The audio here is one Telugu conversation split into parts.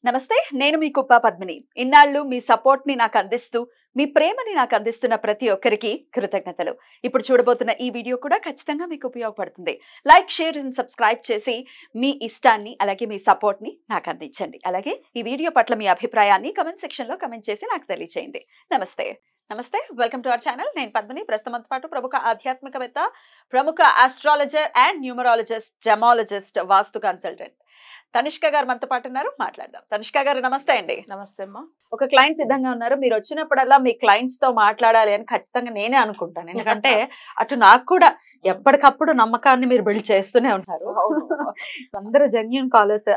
నమస్తే, నేను మీ కుప్ప పద్మిని. ఇన్నాళ్ళు మీ సపోర్ట్ ని నాకు అందిస్తూ, మీ ప్రేమని నాకు అందిస్తున్న ప్రతి ఒక్కరికి కృతజ్ఞతలు. ఇప్పుడు చూడబోతున్న ఈ వీడియో కూడా ఖచ్చితంగా మీకు ఉపయోగపడుతుంది. లైక్, షేర్ అండ్ సబ్స్క్రైబ్ చేసి మీ ఇష్టాన్ని అలాగే మీ సపోర్ట్ ని నాకు అందించండి. అలాగే ఈ వీడియో పట్ల మీ అభిప్రాయాన్ని కమెంట్ సెక్షన్ లో కమెంట్ చేసి నాకు తెలియజేయండి. నమస్తే. నమస్తే, వెల్కమ్ టు అవర్ ఛానల్. నేను పద్మిని. ప్రస్తుతంతో పాటు ప్రముఖ ఆధ్యాత్మికవేత్త, ప్రముఖ astrologer and numerologist, gemmologist, vastu consultant Tanishq గారు మనతో పాటు ఉన్నారు. మాట్లాడదాం. తనిష్క గారు నమస్తే అండి. నమస్తే అమ్మా. ఒక క్లయింట్ సిద్ధంగా ఉన్నారు. మీరు వచ్చినప్పుడల్లా మీ క్లయింట్స్ తో మాట్లాడాలి అని ఖచ్చితంగా నేనే అనుకుంటాను. ఎందుకంటే అటు నాకు కూడా ఎప్పటికప్పుడు నమ్మకాన్ని మీరు బిల్డ్ చేస్తూనే ఉంటారు. అందరూ జెన్యూన్ కాలర్స్.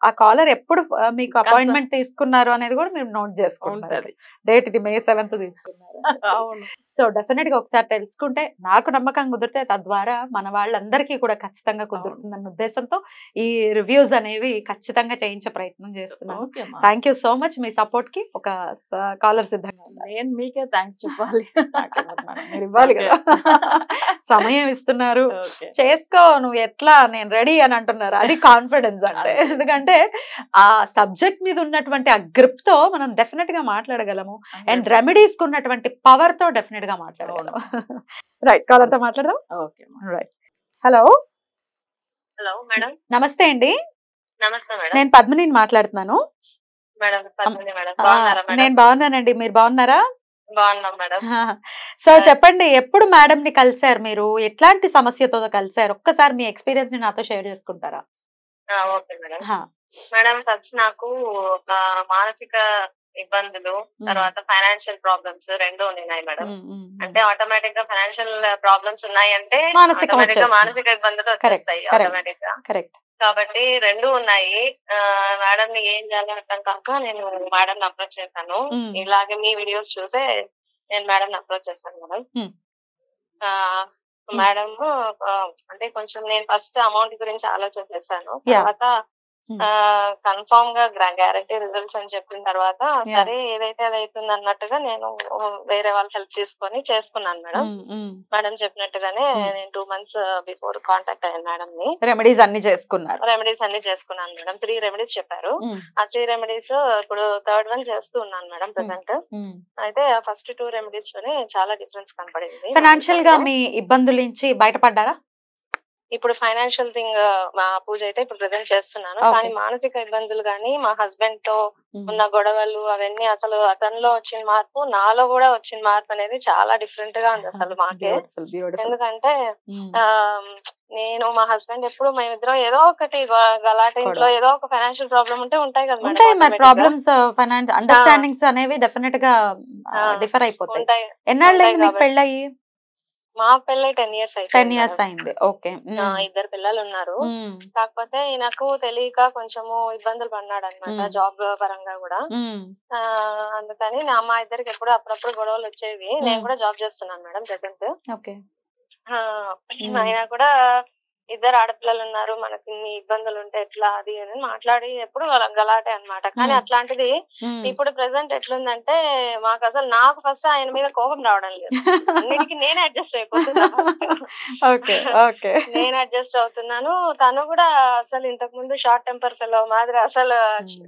ఆ కాలర్ ఎప్పుడు మీకు అపాయింట్మెంట్ తీసుకున్నారు అనేది కూడా మీరు నోట్ చేసుకుంటారు. డేట్ ఇది May 7th తీసుకున్నారు. అవును. సో డెఫినెట్ గా ఒకసారి తెలుసుకుంటే నాకు నమ్మకం కుదిరితే తద్వారా మన వాళ్ళందరికీ కూడా ఖచ్చితంగా కుదురుతుందన్న ఉద్దేశంతో ఈ రివ్యూస్ అనేవి ఖచ్చితంగా చేయించే ప్రయత్నం చేస్తున్నాను. Thank you so much. Me support కి ఒక కాలర్ సిద్ధంగా ఉన్నారు. నేను మీకే థ్యాంక్స్ చెప్పాలి. మీరు ఇవ్వాలి కదా, సమయం ఇస్తున్నారు. చేసుకో, నువ్వు ఎట్లా, నేను రెడీ అని అంటున్నారు. అది కాన్ఫిడెన్స్ అంటే. ఎందుకంటే ఆ సబ్జెక్ట్ మీద ఉన్నటువంటి ఆ గ్రిప్ తో మనం డెఫినెట్ గా మాట్లాడగలము. అండ్ రెమెడీస్ కు ఉన్నటువంటి పవర్ తో డెఫినెట్ గా మాట్లాడగలము. రైట్, కాలర్ తో మాట్లాడదాం. Okay right. Hello. Hello madam. నమస్తే అండి. నమస్తే మేడం. నేను పద్మినిని మాట్లాడుతున్నాను. Madam Padmini madam. బాగున్నారా మేడం? నేను బాగున్నానండి. మీరు బాగున్నారా? బాగున్నాం మేడం. సో చెప్పండి, ఎప్పుడు మేడం ని కలిసారు? మీరు ఎట్లాంటి సమస్యతో కలిసారు? ఒక్కసారి మీ ఎక్స్పీరియన్స్ ని నాతో షేర్ చేసుకుంటారా? Okay madam. మేడం ఫస్ట్ నాకు ఒక మానసిక ఇబ్బందులు, తర్వాత ఫైనాన్షియల్ ప్రాబ్లమ్స్ రెండు ఉన్నాయి మేడం. అంటే ఆటోమేటిక్ గా ఫైనాన్షియల్ ప్రాబ్లమ్స్ ఉన్నాయి అంటే మానసిక ఇబ్బందులు వచ్చేస్తాయి ఆటోమేటిక్ గా. కాబట్టి రెండు ఉన్నాయి. మేడం ని ఏం చేయాలి అర్థం కాక నేను మేడం ని అప్రోచ్ చేశాను. ఇలాగే మీ వీడియోస్ చూసే నేను మేడం ని అప్రోచ్ చేశాను మేడం. మేడం అంటే కొంచెం నేను ఫస్ట్ అమౌంట్ గురించి ఆలోచన చేశాను. తర్వాత కన్ఫర్మ్ గా గ్యారంటీ రిజల్ట్స్ అని చెప్పిన తర్వాత సరే ఏదైతే అది అవుతుంది అన్నట్టుగా నేను వేరే వాళ్ళ హెల్ప్ తీసుకొని చేసుకున్నాను మేడం. మేడం చెప్పినట్టుగానే నేను 2 months బిఫోర్ కాంటాక్ట్ అయ్యాను మేడం ని. రెమెడీస్ అన్ని చేసుకున్నాను మేడం. 3 రెమెడీస్ చెప్పారు. ఆ 3 రెమెడీస్ ఇప్పుడు 3rd one చేస్తూ ఉన్నాను మేడం ప్రెసెంట్. అయితే ఫస్ట్ 2 రెమెడీస్ లోనే చాలా డిఫరెన్స్ కనపడింది. ఫైనాన్షియల్ గా మీ ఇబ్బందుల నుంచి బయటపడ్డారా? ఇప్పుడు ఫైనాన్షియల్ థింగ్ మా పూజ అయితే ఇప్పుడు ప్రెజెంట్ చేస్తున్నాను. కానీ మానసిక ఇబ్బందులు గానీ, మా హస్బెండ్ తో ఉన్న గొడవలు అవన్నీ అసలు అతనిలో వచ్చిన మార్పు, నాలో కూడా వచ్చిన మార్పు అనేది చాలా డిఫరెంట్ గా ఉంది అసలు మాకే. ఎందుకంటే నేను మా హస్బెండ్ ఎప్పుడు మేమిద్దరం ఏదో ఒకటి గలాట, ఇంట్లో ఏదో ఒక ఫైనాన్షియల్ ప్రాబ్లం ఉంటే ఉంటాయి కదా మేడం. ప్రాబ్లమ్స్, ఫైనాన్స్ అండర్స్టాండింగ్స్ అనేవి డెఫినెట్ గా డిఫర్ అయిపోతాయి. ఎన్నాళ్ళైంది మీకు పెళ్ళయి? మా పెళ్ళి 10 years అయింది. ఓకే. 2 పిల్లలు ఉన్నారు. కాకపోతే నాకు తెలియక కొంచెము ఇబ్బందులు పడినాడు అనమాట, జాబ్ పరంగా కూడా. అందుకని మా ఇద్దరికి ఎప్పుడు అప్పుడప్పుడు గొడవలు వచ్చేవి. నేను కూడా జాబ్ చేస్తున్నాను మేడం ప్రెసెంట్. అయినా కూడా 2 ఆడపిల్లలు ఉన్నారు, మనకి ఇన్ని ఇబ్బందులు ఉంటే ఎట్లా అది అని మాట్లాడి ఎప్పుడు గలాటే అన్నమాట. కానీ అట్లాంటిది ఇప్పుడు ప్రెసెంట్ ఎట్లుందంటే మాకు అసలు నాకు ఫస్ట్ ఆయన మీద కోపం రావడం లేదు. అన్నిటికీ నేనే అడ్జస్ట్ నేను అడ్జస్ట్ అవుతున్నాను. తను కూడా అసలు ఇంతకు ముందు షార్ట్ టెంపర్ ఫెలో మాదిరి అసలు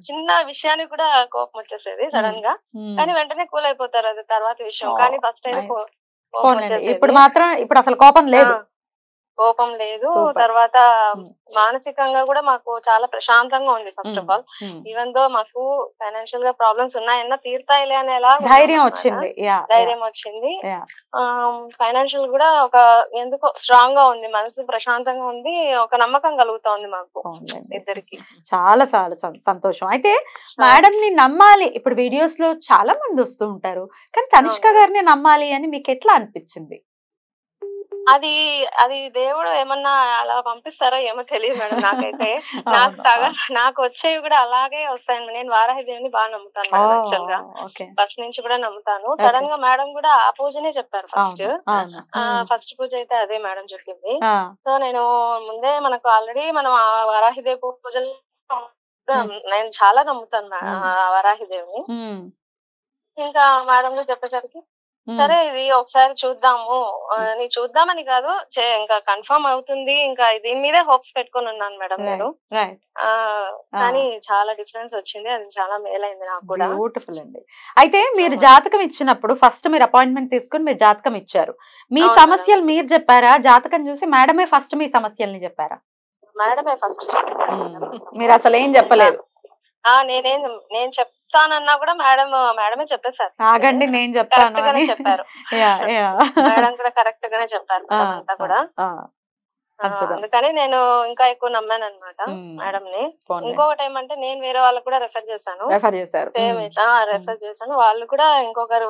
చిన్న విషయానికి కూడా కోపం వచ్చేసేది సడన్ గా. కానీ వెంటనే కూల్ అయిపోతారు, అది తర్వాత విషయం. కానీ ఫస్ట్ అయితే కోపం వచ్చేసేది. ఇప్పుడు మాత్రం ఇప్పుడు అసలు కోపం లేదు. తర్వాత మానసికంగా కూడా మాకు చాలా ప్రశాంతంగా ఉంది. First of all even though మాకు ఫైనాన్షియల్ గా ప్రాబ్లమ్స్ ఉన్నాయన్నా తీరుతాయిలే అనేలా ధైర్యం వచ్చింది. ఫైనాన్షియల్ కూడా ఒక ఎందుకో స్ట్రాంగ్ గా ఉంది, మనసు ప్రశాంతంగా ఉంది, ఒక నమ్మకం కలుగుతోంది మాకు ఇద్దరికి. చాలా చాలా సంతోషం. అయితే మేడం ని నమ్మాలి, ఇప్పుడు వీడియోస్ లో చాలా మంది వస్తూ ఉంటారు, కానీ తనిష్క గారిని నమ్మాలి అని మీకు ఎట్లా అనిపించింది? అది దేవుడు ఏమన్నా అలా పంపిస్తారో ఏమో తెలియదు మేడం. నాకైతే నాకు వచ్చేవి కూడా అలాగే వస్తాయి. నేను వారాహిదేవిని బాగా నమ్ముతాను మేడం. యాక్చువల్ గా ఫస్ట్ నుంచి కూడా నమ్ముతాను. సడన్ గా మేడం కూడా ఆ పూజనే చెప్పారు. ఫస్ట్ పూజ అయితే అదే మేడం చెప్పింది. సో నేను ముందే మనకు ఆల్రెడీ మనం ఆ వారాహిదేవి పూజలు నేను చాలా నమ్ముతాను వరాహిదేవిని. ఇంకా మేడం చెప్పేసరికి సరే ఇది ఒకసారి చూద్దాము నీ చూద్దామని కాదు ఇంకా కన్ఫర్మ్ అవుతుంది ఇంకా దీని మీదే హోప్స్ పెట్టుకొని ఉన్నాను మేడం నేను. కానీ చాలా డిఫరెన్స్ వచ్చింది, అది చాలా మేలైంది నాకు కూడా. బ్యూటిఫుల్ అండి. అయితే మీరు జాతకం ఇచ్చినప్పుడు ఫస్ట్ మీరు అపాయింట్మెంట్ తీసుకుని మీరు జాతకం ఇచ్చారు, మీ సమస్యలు మీరు చెప్పారా, జాతకం చూసి మేడమే ఫస్ట్ మీ సమస్యల్ని చెప్పారా? మేడమే ఫస్ట్. మీరు అసలు ఏం చెప్పలేదు? నేను చెప్తానన్నా కూడా మేడమే చెప్పేశారు. ఆగండి నేను చెప్తాను అని చెప్పారు. మేడం కూడా కరెక్ట్ గానే చెప్పారు అంతా కూడా. అందుకని నేను ఇంకా ఎక్కువ నమ్మాను అనమాట మేడం ని. ఇంకొకటి ఏమంటే నేను వేరే వాళ్ళకి కూడా రెఫర్ చేశాను, రెఫర్ చేశాను. వాళ్ళు కూడా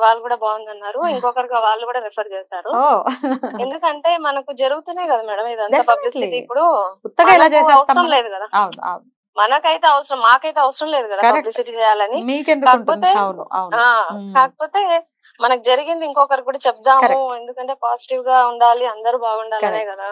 వాళ్ళు కూడా బాగుందన్నారు, ఇంకొకరికి వాళ్ళు కూడా రెఫర్ చేశారు. ఎందుకంటే మనకు జరుగుతున్నాయి కదా మేడం ఇదంతా పబ్లిసిటీ. ఇప్పుడు అవసరం లేదు కదా, మనకైతే అవసరం, మాకైతే అవసరం లేదు కదా పబ్లిసిటీ చేయాలని. కాకపోతే మనకు జరిగింది ఇంకొకరు కూడా చెప్దాము, ఎందుకంటే పాజిటివ్ గా ఉండాలి, అందరూ బాగుండాలనే కదా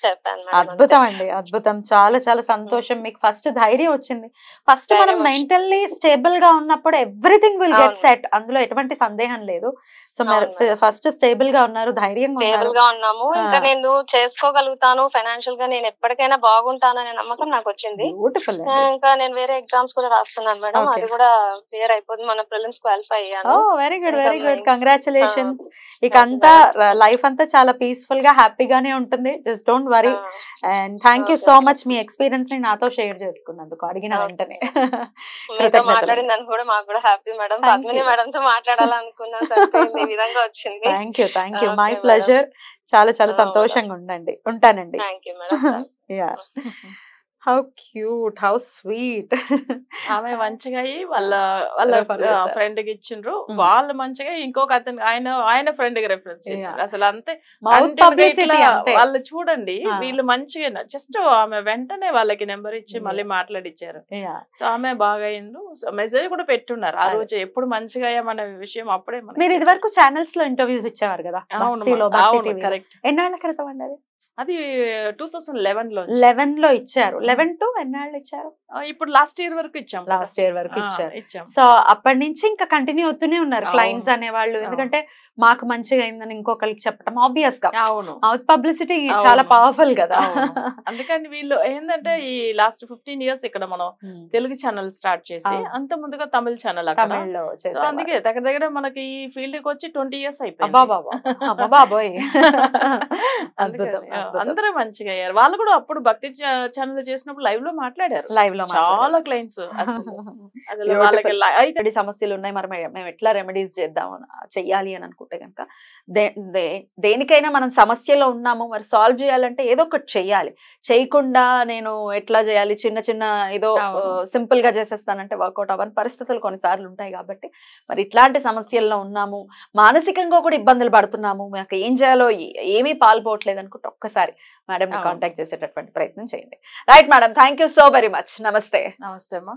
చెప్పాను. అద్భుతం అండి, అద్భుతం. చాలా చాలా సంతోషం. మీకు ఫస్ట్ ధైర్యం వచ్చింది. ఫస్ట్ మనం మెంటల్లీ స్టేబుల్ గా ఉన్నప్పుడు ఎవ్రీథింగ్ విల్ గెట్ సెట్, అందులో ఎటువంటి సందేహం లేదు. సో మీరు ఫస్ట్ స్టేబుల్ గా ఉన్నారు, ధైర్యంగా ఉన్నాము. ఇంకా నేను చేసుకోగలుగుతాను, ఫైనాన్షియల్ గా నేను ఎప్పటికైనా బాగుంటాను అనే నమ్మకం నాకు వచ్చింది. బ్యూటిఫుల్. ఇంకా నేను వేరే ఎగ్జామ్స్ కూడా రాస్తున్నాను మేడం, అది కూడా క్లియర్ అయిపోతుంది. మన ప్రిలిమ్స్ క్వాలిఫై అయ్యాను. Very good, very good, congratulations. ఇక అంతా లైఫ్ అంతా చాలా పీస్ఫుల్ గా హ్యాపీగానే ఉంటుంది. Just don't worry. And thank you so much me experience ని నాతో షేర్ చేసుకున్నందుకు, అడిగిన వెంటనే. మాట్లాడిందని కూడా మాకు కూడా హ్యాపీ మేడం. పద్మిని మేడం తో మాట్లాడాలనుకున్నాను, ఈ విధంగా వచ్చింది. Thank you, my pleasure. చాలా చాలా సంతోషంగా ఉండండి, ఉంటానండి. Thank you madam. Yeah, how cute, how sweet. ఆమె మంచిగా వాళ్ళ ఫ్రెండ్ కి ఇచ్చిండ్రు, వాళ్ళు మంచిగా ఇంకొక అతను ఆయన ఫ్రెండ్ కి రెఫరెన్స్ చేశారు. అసలు అంతే వాళ్ళు చూడండి, వీళ్ళు మంచిగా జస్ట్ ఆమె వెంటనే వాళ్ళకి నెంబర్ ఇచ్చి మళ్ళీ మాట్లాడిచ్చారు. సో ఆమె బాగా అయింది. మెసేజ్ కూడా పెట్టున్నారు ఆ రోజు, ఎప్పుడు మంచిగా మన విషయం అప్పుడే. మీరు ఇది వరకు ఛానల్స్ లో ఇంటర్వ్యూస్ ఇచ్చేవారు కదా? అవును, కరెక్ట్. ఎన్నాళ్ళ క్రితం అండి అది? అది 2011 లో ఇచ్చారు. 11 to ఎన్నాళ్ళు ఇచ్చారు? ఇప్పుడు లాస్ట్ ఇయర్ వరకు ఇచ్చాం. ఇచ్చారు. సో అప్పటి నుంచి ఇంకా కంటిన్యూ అవుతూనే ఉన్నారు క్లయింట్స్ అనేవాళ్ళు. ఎందుకంటే మాకు మంచిగా అయిందని ఇంకొకరికి చెప్పడం ఆబ్వియస్ గా, మౌత్ పబ్లిసిటీ చాలా పవర్ఫుల్ కదా. అందుకని వీళ్ళు ఏంటంటే ఈ లాస్ట్ 15 years ఇక్కడ మనం తెలుగు ఛానల్ స్టార్ట్ చేసి, అంత ముందుగా తమిళ ఛానల్ తమిళ్లో, అందుకే దగ్గర దగ్గర మనకి ఈ ఫీల్డ్ కి వచ్చి 20 years అయిపోయింది. బాబోయ్, అందరూ మంచిగా అయ్యారు. వాళ్ళు కూడా అప్పుడు భక్తి ఛానల్ చేసినప్పుడు లైవ్ లో మాట్లాడారు. చాలా క్లయింట్స్ అసలు సమస్యలు ఉన్నాయి, మరి మేము ఎట్లా రెమెడీస్ చెయ్యాలి అని అనుకుంటే కనుక, దేనికైనా మనం సమస్యలో ఉన్నాము, మరి సాల్వ్ చేయాలంటే ఏదో ఒకటి చెయ్యాలి. చేయకుండా నేను ఎట్లా చేయాలి, చిన్న చిన్న ఏదో సింపుల్ గా చేసేస్తానంటే వర్కౌట్ అవ్వని పరిస్థితులు కొన్నిసార్లు ఉంటాయి. కాబట్టి మరి ఇట్లాంటి సమస్యల్లో ఉన్నాము, మానసికంగా కూడా ఇబ్బందులు పడుతున్నాము, మాకు ఏం చేయాలో ఏమీ పాల్పోవట్లేదు అనుకుంటే ఒక్కసారి మేడం ని కాంటాక్ట్ చేసేటటువంటి ప్రయత్నం చేయండి. Right madam, thank you so very much. నమస్తే. నమస్తే అమ్మా.